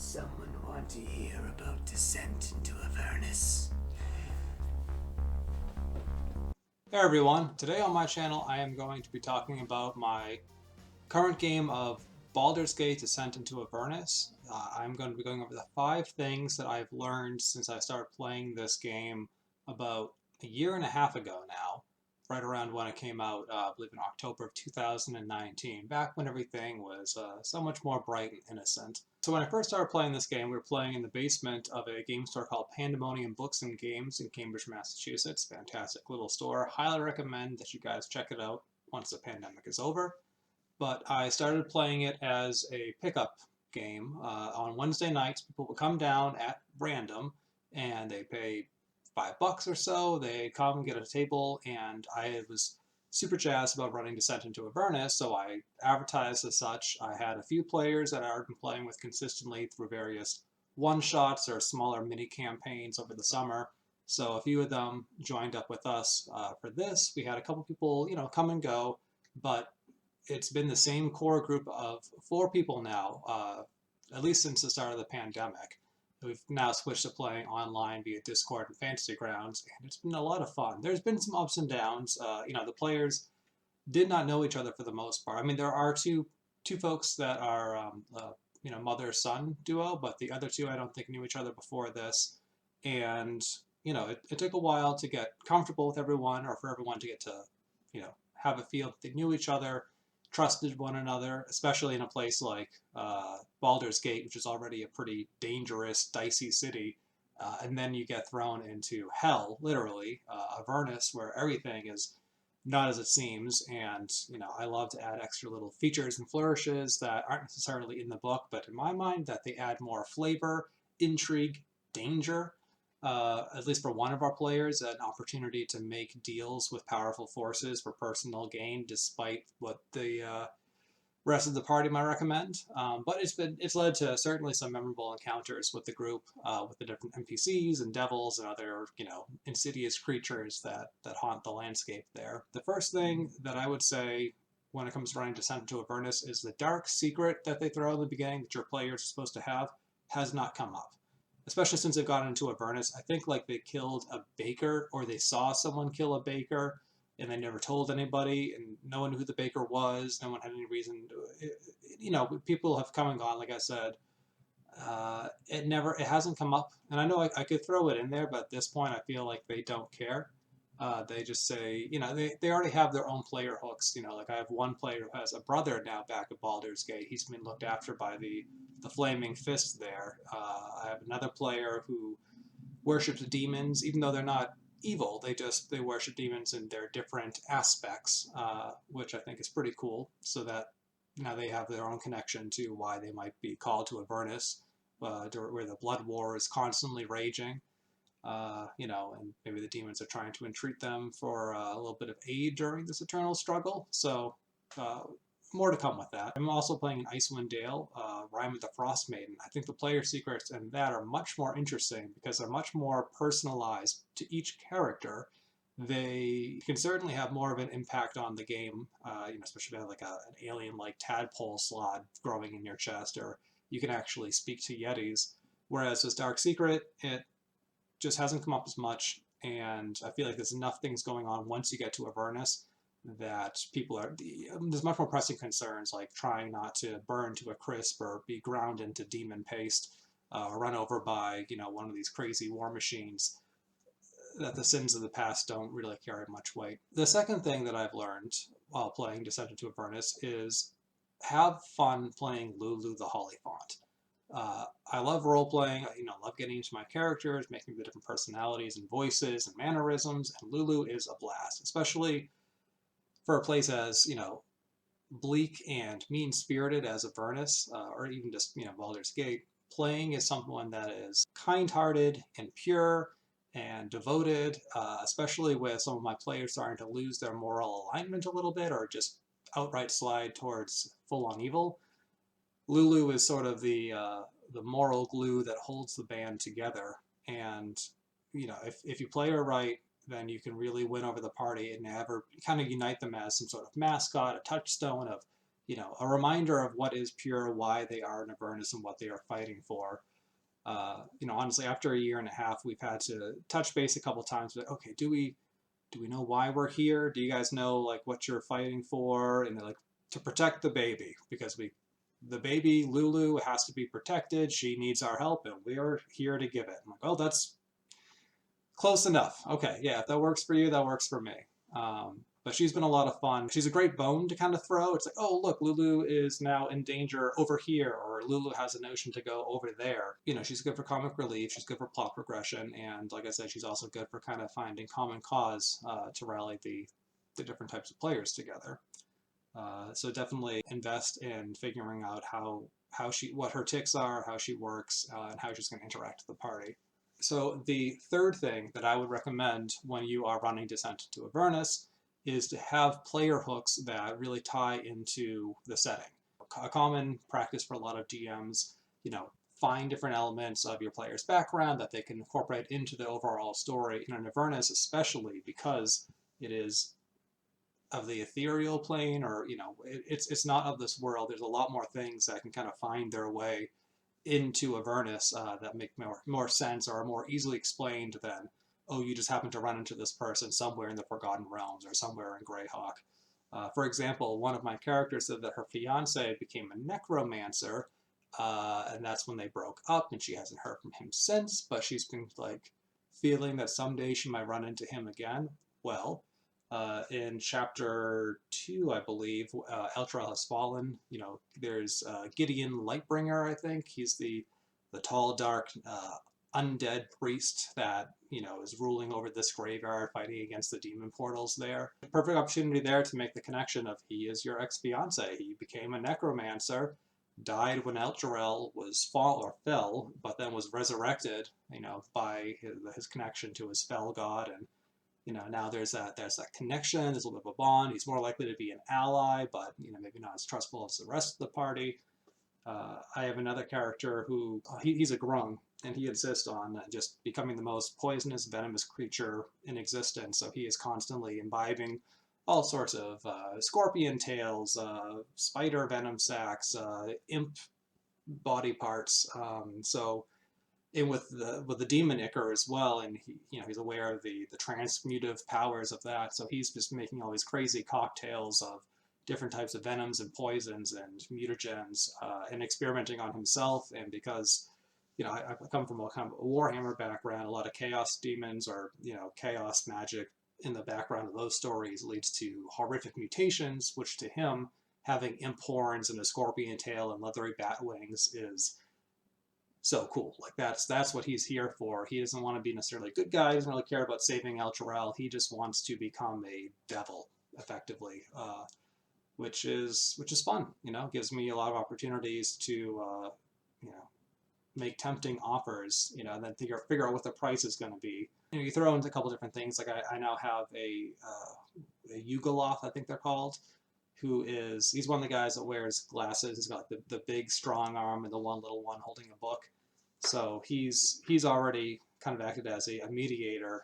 Someone want to hear about Descent into Avernus? Hey everyone, today on my channel I am going to be talking about my current game of Baldur's Gate Descent into Avernus. I'm going to be going over the 5 things that I've learned since I started playing this game about a year and a half ago now, right around when it came out, I believe in October of 2019, back when everything was so much more bright and innocent. So when I first started playing this game, we were playing in the basement of a game store called Pandemonium Books and Games in Cambridge, Massachusetts. Fantastic little store. Highly recommend that you guys check it out once the pandemic is over. But I started playing it as a pickup game. On Wednesday nights, people would come down at random and they pay $5 or so. They come and get a table, and I was super jazzed about running Descent into Avernus, so I advertised as such. I had a few players that I had been playing with consistently through various one-shots or smaller mini-campaigns over the summer. So a few of them joined up with us for this. We had a couple people, come and go, but it's been the same core group of 4 people now, at least since the start of the pandemic. We've now switched to playing online via Discord and Fantasy Grounds, and it's been a lot of fun. There's been some ups and downs. The players did not know each other for the most part. I mean, there are two folks that are mother-son duo, but the other 2 I don't think knew each other before this, and it took a while to get comfortable with everyone, or for everyone to get to have a feel that they knew each other, trusted one another, especially in a place like Baldur's Gate, which is already a pretty dangerous, dicey city. And then you get thrown into hell, literally, Avernus, where everything is not as it seems. And, I love to add extra little features and flourishes that aren't necessarily in the book, but in my mind, that they add more flavor, intrigue, danger. At least for one of our players, an opportunity to make deals with powerful forces for personal gain, despite what the rest of the party might recommend. But it's led to certainly some memorable encounters with the group, with the different NPCs and devils and other insidious creatures that haunt the landscape there. The first thing that I would say when it comes to running Descent into Avernus is the dark secret that they throw in the beginning that your players are supposed to have has not come up. Especially since they've gotten into Avernus. I think like they killed a baker, or they saw someone kill a baker, and they never told anybody, and no one knew who the baker was. No one had any reason to, people have come and gone, like I said. It hasn't come up, and I know I could throw it in there, but at this point I feel like they don't care. They just say, they already have their own player hooks. Like I have one player who has a brother now back at Baldur's Gate. He's been looked after by the Flaming Fist there. I have another player who worships demons, even though they're not evil. They worship demons in their different aspects, which I think is pretty cool. So that now they have their own connection to why they might be called to Avernus, where the blood war is constantly raging. And maybe the demons are trying to entreat them for a little bit of aid during this eternal struggle. So, more to come with that. I'm also playing an Icewind Dale, Rime of the Frost Maiden. I think the player secrets in that are much more interesting because they're much more personalized to each character. They can certainly have more of an impact on the game, especially if you have like an alien-like tadpole slot growing in your chest, or you can actually speak to yetis. Whereas this Dark Secret, it just hasn't come up as much, and I feel like there's enough things going on once you get to Avernus that there's much more pressing concerns, like trying not to burn to a crisp or be ground into demon paste, or run over by one of these crazy war machines, that the sins of the past don't really carry much weight. The second thing that I've learned while playing Descent into Avernus is have fun playing Lulu the Hollyphant. I love role-playing, love getting into my characters, making the different personalities and voices and mannerisms, and Lulu is a blast, especially for a place as, bleak and mean-spirited as Avernus, or even just, Baldur's Gate. Playing as someone that is kind-hearted and pure and devoted, especially with some of my players starting to lose their moral alignment a little bit, or just outright slide towards full-on evil. Lulu is sort of the moral glue that holds the band together, and if you play her right, then you can really win over the party and ever kind of unite them as some sort of mascot, a touchstone of a reminder of what is pure, why they are in Avernus, and what they are fighting for. Honestly, after a year and a half, we've had to touch base a couple times. But okay, do we know why we're here? Do you guys know like what you're fighting for? And they're like, to protect the baby, because the baby Lulu has to be protected. She needs our help, and we're here to give it. I'm like, oh, that's close enough. Okay, yeah, if that works for you, that works for me. But she's been a lot of fun. She's a great bone to kind of throw. It's like, oh, look, Lulu is now in danger over here, or Lulu has a notion to go over there. She's good for comic relief, she's good for plot progression, and like I said, she's also good for kind of finding common cause to rally the different types of players together. So definitely invest in figuring out what her tics are, how she works, and how she's going to interact with the party. So the third thing that I would recommend when you are running Descent into Avernus is to have player hooks that really tie into the setting. A common practice for a lot of DMs, find different elements of your player's background that they can incorporate into the overall story. In an Avernus, especially because it is of the ethereal plane, or it's not of this world. There's a lot more things that can kind of find their way into Avernus that make more sense or are more easily explained than, oh, you just happen to run into this person somewhere in the Forgotten Realms or somewhere in Greyhawk. For example, one of my characters said that her fiance became a necromancer, and that's when they broke up, and she hasn't heard from him since, but she's been like feeling that someday she might run into him again. Well, in chapter 2, I believe, Elturel has fallen. There's Gideon Lightbringer, I think. He's the tall, dark, undead priest that, is ruling over this graveyard, fighting against the demon portals there. Perfect opportunity there to make the connection of he is your ex-fiance. He became a necromancer, died when Elturel fell, but then was resurrected, by his connection to his fell god, and now there's that connection, there's a little bit of a bond. He's more likely to be an ally, but maybe not as trustful as the rest of the party. I have another character who he's a grung, and he insists on just becoming the most poisonous, venomous creature in existence. So he is constantly imbibing all sorts of scorpion tails, spider venom sacs, imp body parts. And with the demon ichor as well, and he's aware of the transmutive powers of that, so he's just making all these crazy cocktails of different types of venoms and poisons and mutagens, and experimenting on himself. And because I come from a kind of a Warhammer background, a lot of chaos demons or chaos magic in the background of those stories leads to horrific mutations, which to him, having imp horns and a scorpion tail and leathery bat wings is so cool. Like that's what he's here for. He doesn't want to be necessarily a good guy. He doesn't really care about saving Elturel. He just wants to become a devil, effectively, which is fun. Gives me a lot of opportunities to make tempting offers. And then figure out what the price is going to be. You throw in a couple different things. Like I now have a Yugoloth, I think they're called, he's one of the guys that wears glasses. He's got the big strong arm and the one little one holding a book. So he's already kind of acted as a mediator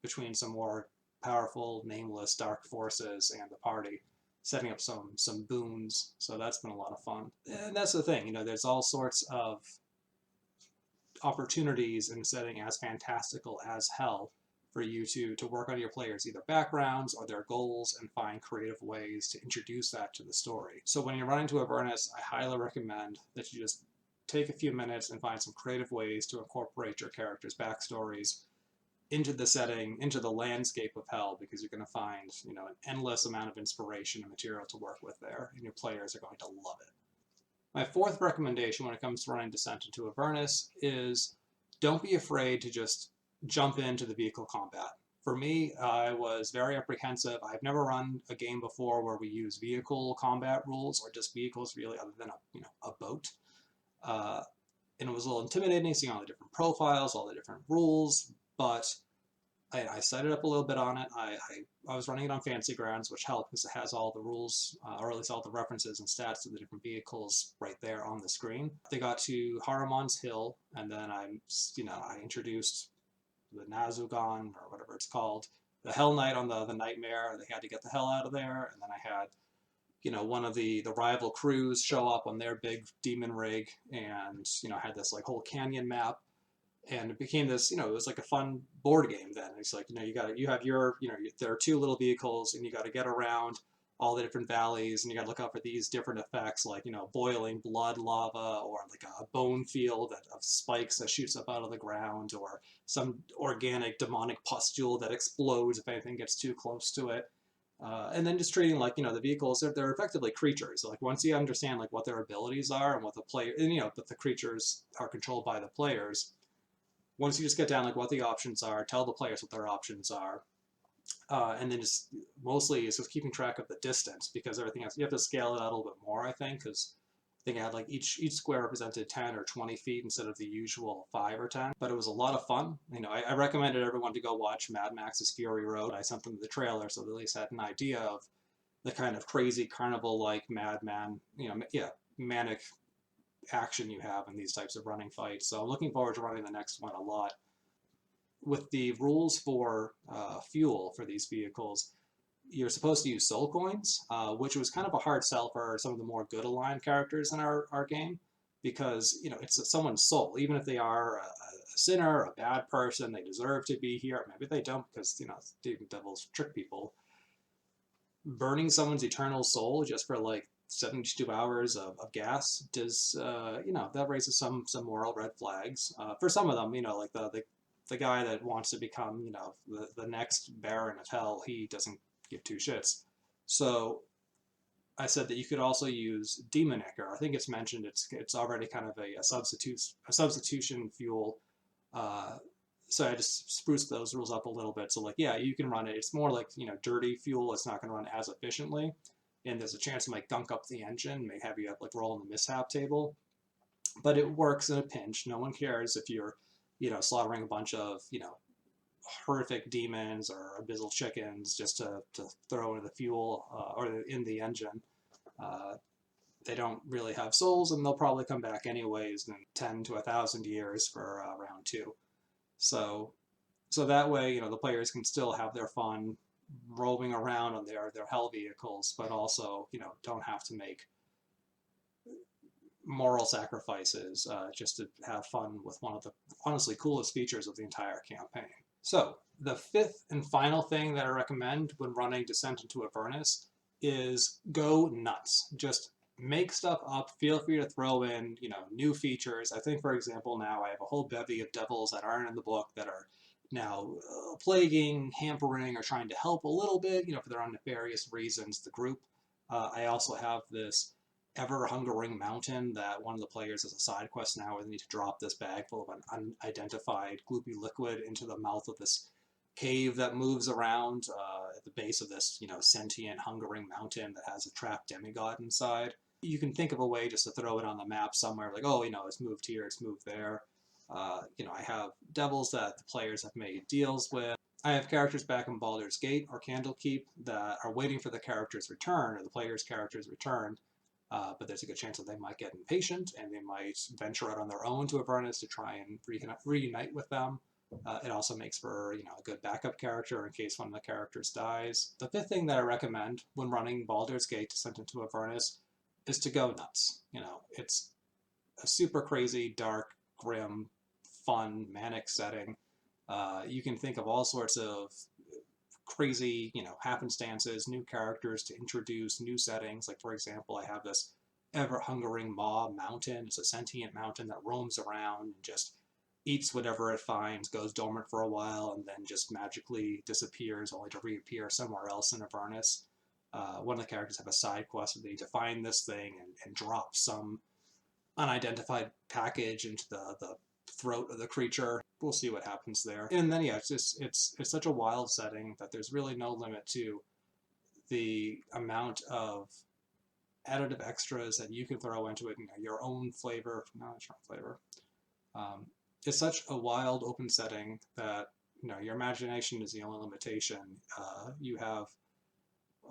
between some more powerful, nameless dark forces and the party, setting up some boons. So that's been a lot of fun. And that's the thing, there's all sorts of opportunities in setting as fantastical as hell for you to work on your players' either backgrounds or their goals and find creative ways to introduce that to the story. So when you're running to Avernus, I highly recommend that you just take a few minutes and find some creative ways to incorporate your characters' backstories into the setting, into the landscape of hell, because you're going to find an endless amount of inspiration and material to work with there, and your players are going to love it. My fourth recommendation when it comes to running Descent into Avernus is don't be afraid to just jump into the vehicle combat. For me, I was very apprehensive. I've never run a game before where we use vehicle combat rules, or just vehicles really, other than a boat. And it was a little intimidating seeing all the different profiles, all the different rules, but I set it up a little bit on it. I was running it on Fancy Grounds, which helped because it has all the rules, or at least all the references and stats to the different vehicles right there on the screen. They got to Haramon's Hill, and then I introduced the Nazugon, or whatever it's called, the Hell Knight on the Nightmare. They had to get the hell out of there, and then I had one of the rival crews show up on their big demon rig, and had this like whole canyon map, and it became this, it was like a fun board game then. It's like, you have your, there are two little vehicles, and you got to get around all the different valleys, and you got to look out for these different effects, like, boiling blood lava, or like a bone field of spikes that shoots up out of the ground, or some organic demonic pustule that explodes if anything gets too close to it. And then just treating like, the vehicles, they're effectively creatures. So like once you understand like what their abilities are and what the player, and, but the creatures are controlled by the players. Once you just get down like what the options are, tell the players what their options are, and then just mostly it's just keeping track of the distance, because everything else you have to scale it out a little bit more, I think, because I think I had like each square represented 10 or 20 feet instead of the usual 5 or 10. But it was a lot of fun. I recommended everyone to go watch Mad Max's Fury Road. I sent them the trailer so they at least had an idea of the kind of crazy carnival-like madman, manic action you have in these types of running fights. So I'm looking forward to running the next one a lot. With the rules for fuel for these vehicles, you're supposed to use soul coins, which was kind of a hard sell for some of the more good aligned characters in our game, because it's someone's soul. Even if they are a sinner, a bad person, they deserve to be here. Maybe they don't, because demon devils trick people. Burning someone's eternal soul just for like 72 hours of gas does, that raises some moral red flags for some of them. Like the guy that wants to become the next Baron of Hell, he doesn't give two shits. So I said that you could also use Demon Ichor. I think it's mentioned it's already kind of a substitution fuel. So I just spruced those rules up a little bit. So like, yeah, you can run it. It's more like, dirty fuel. It's not going to run as efficiently. And there's a chance it might gunk up the engine, may have you like roll in the mishap table. But it works in a pinch. No one cares if you're, slaughtering a bunch of, horrific demons or abyssal chickens just to throw into the fuel or in the engine. They don't really have souls, and they'll probably come back anyways in 10 to 1,000 years for round 2. So that way, the players can still have their fun roving around on their hell vehicles, but also, don't have to make moral sacrifices just to have fun with one of the honestly coolest features of the entire campaign. So the fifth and final thing that I recommend when running Descent into Avernus is go nuts. Just make stuff up. Feel free to throw in, new features. I think, for example, now I have a whole bevy of devils that aren't in the book that are now plaguing, hampering, or trying to help a little bit, for their own nefarious reasons, the group. I also have this ever-hungering mountain that one of the players has a side quest now where they need to drop this bag full of an unidentified gloopy liquid into the mouth of this cave that moves around at the base of this, sentient, hungering mountain that has a trapped demigod inside. You can think of a way just to throw it on the map somewhere, like, oh, it's moved here, it's moved there. I have devils that the players have made deals with. I have characters back in Baldur's Gate or Candlekeep that are waiting for the character's return, or the player's character's return. But there's a good chance that they might get impatient and they might venture out on their own to Avernus to try and reunite with them. It also makes for a good backup character in case one of the characters dies. The fifth thing that I recommend when running Baldur's Gate Descent into Avernus is to go nuts. It's a super crazy, dark, grim, fun, manic setting. You can think of all sorts of crazy, happenstances, new characters to introduce, new settings. Like, for example, I have this ever-hungering maw mountain. It's a sentient mountain that roams around and just eats whatever it finds, goes dormant for a while, and then just magically disappears, only to reappear somewhere else in Avernus. One of the characters have a side quest where they need to find this thing and drop some unidentified package into the throat of the creature. We'll see what happens there. And then, yeah, it's such a wild setting that there's really no limit to the amount of additive extras that you can throw into it, your own flavor. No, it's not flavor. It's such a wild, open setting that, your imagination is the only limitation. You have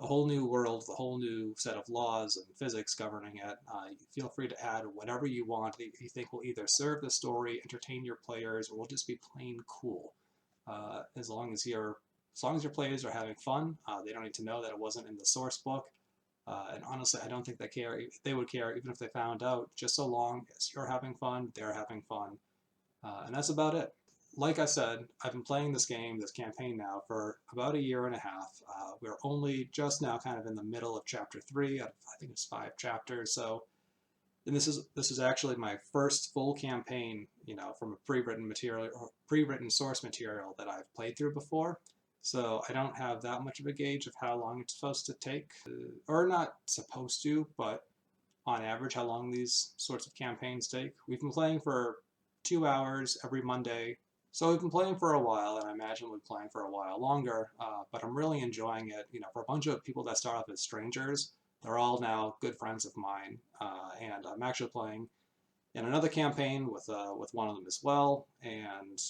a whole new world, a whole new set of laws and physics governing it. Feel free to add whatever you want that you think will either serve the story, entertain your players, or will just be plain cool. As long as your players are having fun, they don't need to know that it wasn't in the source book. And honestly, I don't think they would care even if they found out, just so long as you're having fun, they're having fun. And that's about it. Like I said, I've been playing this campaign now, for about a year and a half. We're only just now kind of in the middle of chapter 3 out of, I think it's 5 chapters. So, and this is actually my first full campaign, from a pre-written source material that I've played through before. So I don't have that much of a gauge of how long it's supposed to take, or not supposed to, but on average how long these sorts of campaigns take. We've been playing for 2 hours every Monday, so we've been playing for a while, and I imagine we'll be playing for a while longer, but I'm really enjoying it. For a bunch of people that start off as strangers, they're all now good friends of mine, and I'm actually playing in another campaign with one of them as well, and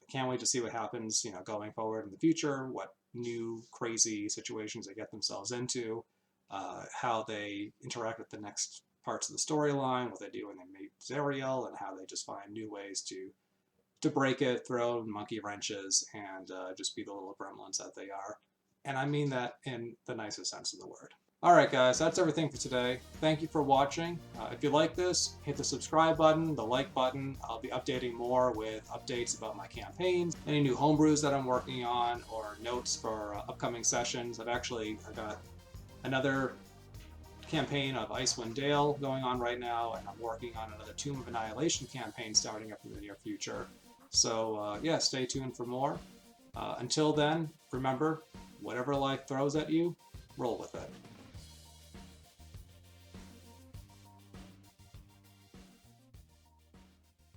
I can't wait to see what happens, going forward in the future, what new crazy situations they get themselves into, how they interact with the next parts of the storyline, what they do when they meet Zariel, and how they just find new ways to break it, throw monkey wrenches, and just be the little gremlins that they are. And I mean that in the nicest sense of the word. Alright guys, that's everything for today. Thank you for watching. If you like this, hit the subscribe button, the like button. I'll be updating more with updates about my campaigns, any new homebrews that I'm working on, or notes for upcoming sessions. I've got another campaign of Icewind Dale going on right now, and I'm working on another Tomb of Annihilation campaign starting up in the near future. So yeah, stay tuned for more. Until then, remember, whatever life throws at you, roll with it.